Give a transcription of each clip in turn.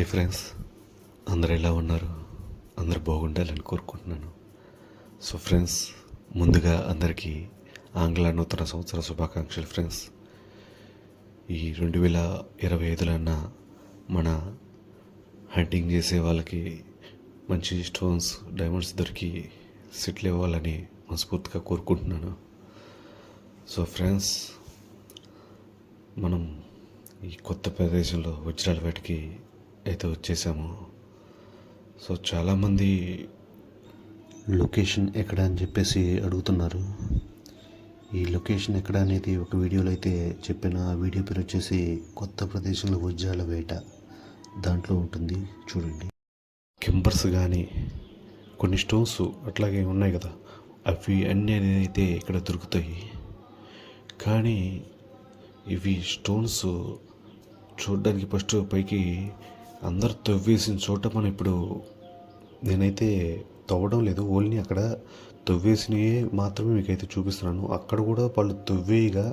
Hi friends, అందరు ఎలా ఉన్నారు? అందరు బాగుండాలని కోరుకుంటున్నాను. సో ఫ్రెండ్స్, ముందుగా అందరికీ ఆంగ్ల నూతన సంవత్సర శుభాకాంక్షలు ఫ్రెండ్స్. ఈ 2025 మన హంటింగ్ చేసే వాళ్ళకి మంచి స్టోన్స్, డైమండ్స్ దొరికి సెటిల్ ఇవ్వాలని మనస్ఫూర్తిగా కోరుకుంటున్నాను. సో ఫ్రెండ్స్, మనం ఈ కొత్త ప్రదేశంలో వజ్రాల వేటకి అయితే వచ్చేసాము. సో చాలామంది లొకేషన్ ఎక్కడ అని చెప్పేసి అడుగుతున్నారు. ఈ లొకేషన్ ఎక్కడ అనేది ఒక వీడియోలో అయితే చెప్పిన. ఆ వీడియో పేరు వచ్చేసి కొత్త ప్రదేశంలో వజ్రాల వేట, దాంట్లో ఉంటుంది చూడండి. కెంబర్స్ కానీ కొన్ని స్టోన్స్ అట్లాగే ఉన్నాయి కదా, అవి అన్నీ అయితే ఇక్కడ దొరుకుతాయి. కానీ ఇవి స్టోన్స్ చూడడానికి ఫస్ట్ పైకి అందరు తవ్వేసిన చోట మనం ఇప్పుడు నేనైతే తవ్వడం లేదు, ఓన్లీ అక్కడ తవ్వేసినవి మాత్రమే మీకైతే చూపిస్తున్నాను. అక్కడ కూడా వాళ్ళు తవ్వేయిగా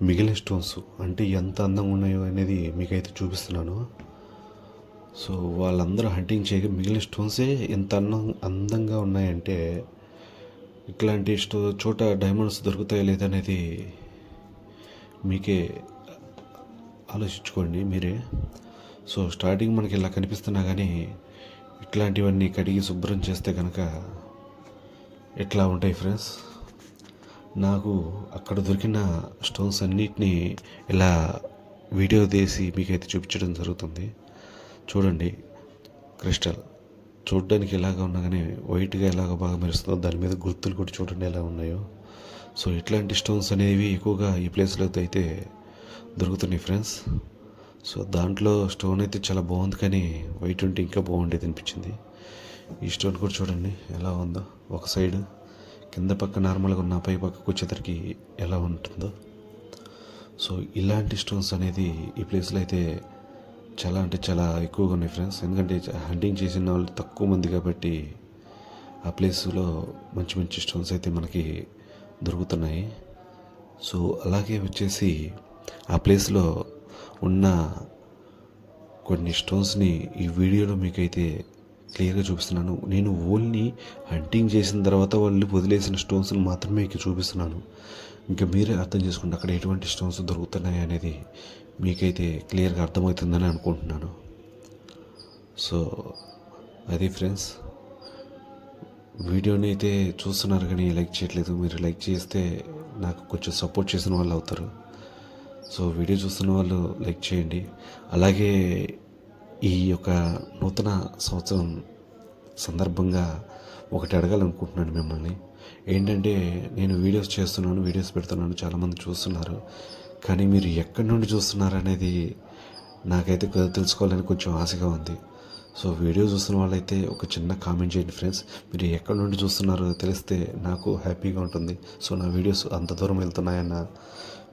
మిగిలిన స్టోన్స్ అంటే ఎంత అందంగా ఉన్నాయో అనేది మీకైతే చూపిస్తున్నాను. సో వాళ్ళందరూ హంటింగ్ చేయగా మిగిలిన స్టోన్సే ఎంత అందంగా ఉన్నాయంటే, ఇట్లాంటి చోట డైమండ్స్ దొరుకుతాయో లేదనేది మీకే ఆలోచించుకోండి మీరే. సో స్టార్టింగ్ మనకి ఇలా కనిపిస్తున్నా కానీ ఇట్లాంటివన్నీ కడిగి శుభ్రం చేస్తే కనుక ఎట్లా ఉంటాయి ఫ్రెండ్స్. నాకు అక్కడ దొరికిన స్టోన్స్ అన్నిటినీ ఇలా వీడియో తీసి మీకైతే చూపించడం జరుగుతుంది. చూడండి, క్రిస్టల్ చూడడానికి ఎలాగ ఉన్నా కానీ వైట్గా ఎలాగ బాగా మెరుస్తుందో, దాని మీద గుర్తులు కూడా చూడండి ఎలా ఉన్నాయో. సో ఇట్లాంటి స్టోన్స్ అనేవి ఎక్కువగా ఈ ప్లేస్లో అయితే దొరుకుతున్నాయి ఫ్రెండ్స్. సో దాంట్లో స్టోన్ అయితే చాలా బాగుంది, కానీ వైట్ ఉంటే ఇంకా బాగుండేది అనిపించింది. ఈ స్టోన్ కూడా చూడండి ఎలా ఉందో, ఒక సైడ్ కింద పక్క నార్మల్గా ఉన్న పై పక్కకు వచ్చేసరికి ఎలా ఉంటుందో. సో ఇలాంటి స్టోన్స్ అనేది ఈ ప్లేస్లో అయితే చాలా అంటే చాలా ఎక్కువగా ఉన్నాయి ఫ్రెండ్స్. ఎందుకంటే హంటింగ్ చేసిన వాళ్ళు తక్కువ మంది కాబట్టి ఆ ప్లేస్లో మంచి మంచి స్టోన్స్ అయితే మనకి దొరుకుతున్నాయి. సో అలాగే వచ్చేసి ఆ ప్లేస్లో ఉన్న కొన్ని స్టోన్స్ని ఈ వీడియోలో మీకైతే క్లియర్గా చూపిస్తున్నాను. నేను ఓన్లీ హంటింగ్ చేసిన తర్వాత వాళ్ళు వదిలేసిన స్టోన్స్ని మాత్రమే చూపిస్తున్నాను. ఇంకా మీరే అర్థం చేసుకోండి అక్కడ ఎటువంటి స్టోన్స్ దొరుకుతున్నాయి అనేది మీకైతే క్లియర్గా అర్థమవుతుందని అనుకుంటున్నాను. సో అది ఫ్రెండ్స్, వీడియోని అయితే చూస్తున్నారు కానీ లైక్ చేయట్లేదు. మీరు లైక్ చేస్తే నాకు కొంచెం సపోర్ట్ చేసిన వాళ్ళు అవుతారు. సో వీడియో చూస్తున్న వాళ్ళు లైక్ చేయండి. అలాగే ఈ యొక్క నూతన సంవత్సరం సందర్భంగా ఒకటి అడగాలనుకుంటున్నాను మిమ్మల్ని. ఏంటంటే నేను వీడియోస్ చేస్తున్నాను, వీడియోస్ పెడుతున్నాను, చాలామంది చూస్తున్నారు. కానీ మీరు ఎక్కడి నుండి చూస్తున్నారు అనేది నాకైతే తెలుసుకోవాలని కొంచెం ఆశగా ఉంది. సో వీడియో చూస్తున్న వాళ్ళైతే ఒక చిన్న కామెంట్ చేయండి ఫ్రెండ్స్. మీరు ఎక్కడి నుండి చూస్తున్నారో తెలిస్తే నాకు హ్యాపీగా ఉంటుంది. సో నా వీడియోస్ అంత దూరం వెళ్తున్నాయన్న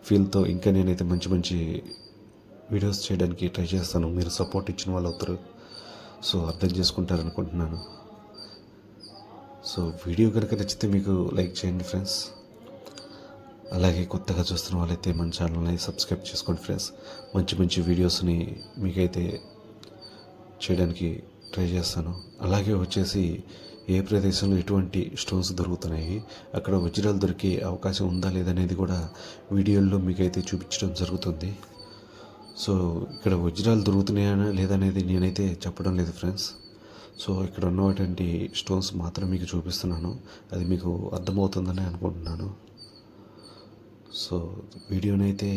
ఫీల్తో ఇంకా నేనైతే మంచి మంచి వీడియోస్ చేయడానికి ట్రై చేస్తాను. మీరు సపోర్ట్ ఇచ్చిన వాళ్ళు అవుతారు. సో అర్థం చేసుకుంటారనుకుంటున్నాను. సో వీడియో కనుక నచ్చితే మీకు లైక్ చేయండి ఫ్రెండ్స్. అలాగే కొత్తగా చూస్తున్న వాళ్ళైతే మన ఛానల్ని సబ్స్క్రైబ్ చేసుకోండి ఫ్రెండ్స్. మంచి మంచి వీడియోస్ని మీకైతే చేయడానికి ట్రై చేస్తాను. అలాగే వచ్చేసి ఏ ప్రదేశంలో ఎటువంటి స్టోన్స్ దొరుకుతున్నాయి, అక్కడ వజ్రాలు దొరికే అవకాశం ఉందా లేదనేది కూడా వీడియోల్లో మీకైతే చూపించడం జరుగుతుంది. సో ఇక్కడ వజ్రాలు దొరుకుతున్నాయా లేదనేది నేనైతే చెప్పడం లేదు ఫ్రెండ్స్. సో ఇక్కడ ఉన్నటువంటి స్టోన్స్ మాత్రం మీకు చూపిస్తున్నాను. అది మీకు అర్థమవుతుందని అనుకుంటున్నాను. సో వీడియోని అయితే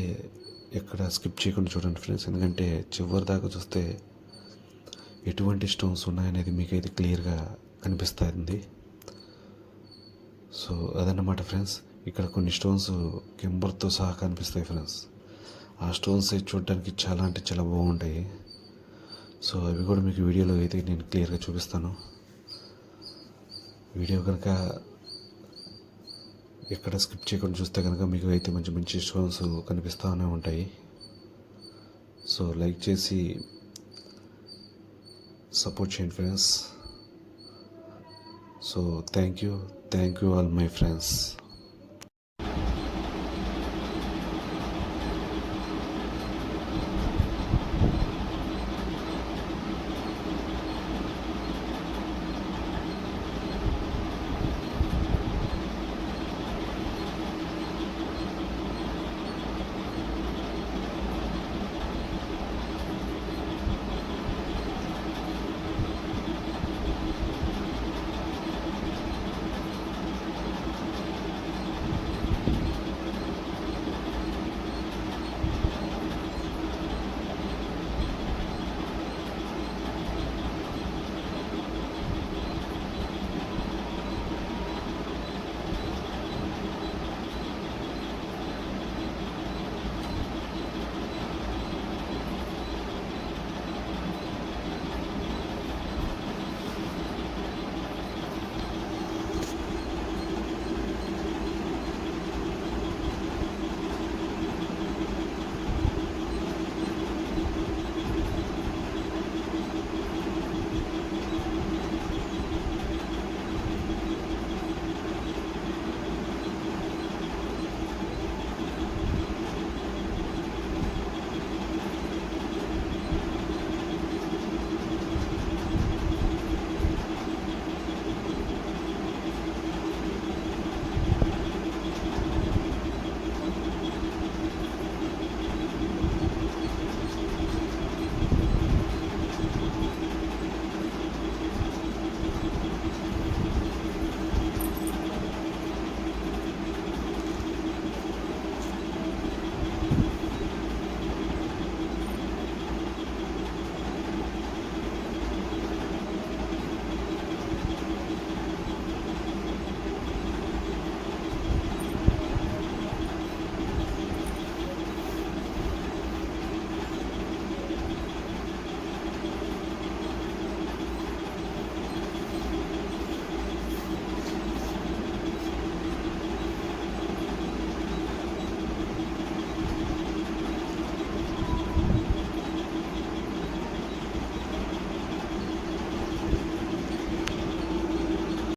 ఎక్కడ స్కిప్ చేయకుండా చూడండి ఫ్రెండ్స్. ఎందుకంటే చివరి దాకా చూస్తే ఎటువంటి స్టోన్స్ ఉన్నాయనేది మీకైతే క్లియర్గా కనిపిస్తుంది. సో అదన్నమాట ఫ్రెండ్స్. ఇక్కడ కొన్ని స్టోన్స్ కెంబర్తో సహా కనిపిస్తాయి ఫ్రెండ్స్. ఆ స్టోన్స్ చూడడానికి చాలా అంటే చాలా బాగుంటాయి. సో అవి కూడా మీకు వీడియోలో అయితే నేను క్లియర్గా చూపిస్తాను. వీడియో కనుక ఎక్కడ స్కిప్ చేయకుండా చూస్తే కనుక మీకు అయితే మంచి మంచి స్టోన్స్ కనిపిస్తూనే ఉంటాయి. సో లైక్ చేసి సపోర్ట్ చేయండి friends. So thank you all my friends.